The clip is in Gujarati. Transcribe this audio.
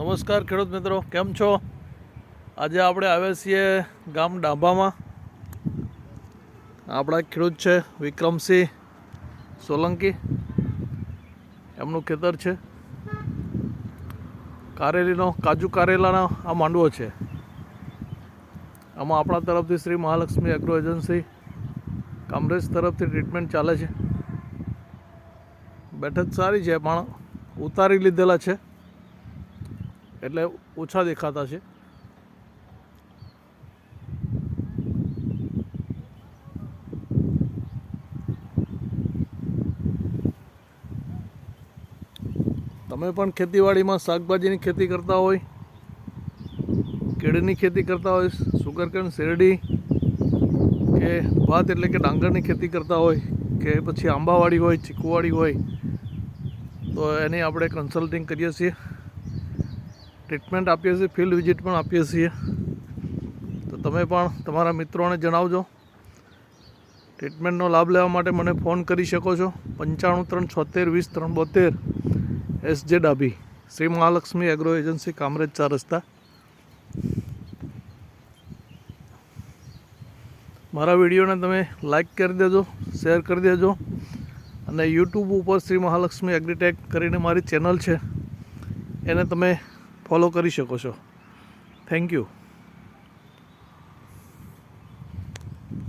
નમસ્કાર ખેડૂત મિત્રો, કેમ છો? આજે આપણે આવ્યા છીએ ગામ ડાભામાં. આપણા ખેડૂત છે વિક્રમસિંહ સોલંકી, એમનું ખેતર છે. કારેલીનો કાજુ કારેલાનો આ માંડવો છે. આમાં આપણા તરફથી શ્રી મહાલક્ષ્મી એગ્રો એજન્સી કામરેજ તરફથી ટ્રીટમેન્ટ ચાલે છે. બેઠક સારી છે પણ ઉતારી લીધેલા છે એટલે ઓછા દેખાતા છે. તમે પણ ખેતીવાડીમાં શાકભાજીની ખેતી કરતા હોય, કેળની ખેતી કરતા હોય, સુગરકેન શેરડી કે ભાત એટલે કે ડાંગરની ખેતી કરતા હોય, કે પછી આંબાવાડી હોય, ચીકુવાડી હોય, તો એની આપણે કન્સલ્ટિંગ કરીએ છીએ, ટ્રીટમેન્ટ આપીએ છીએ, ફિલ્ડ વિઝિટ પણ આપીએ છીએ. તો તમે પણ તમારા મિત્રોને જણાવજો. ટ્રીટમેન્ટનો લાભ લેવા માટે મને ફોન કરી શકો છો. 95 376 20 372 SJ Dabhi, Shri Mahalakshmi agro agency, Kamrej 4 રસ્તા. મારા વિડીયોને તમે લાઈક કરી દેજો, શેર કરી દેજો, અને યુટ્યુબ ઉપર શ્રી મહાલક્ષ્મી એગ્રીટેક કરીને મારી ચેનલ છે, એને તમે ફોલો કરી શકો છો. Thank you.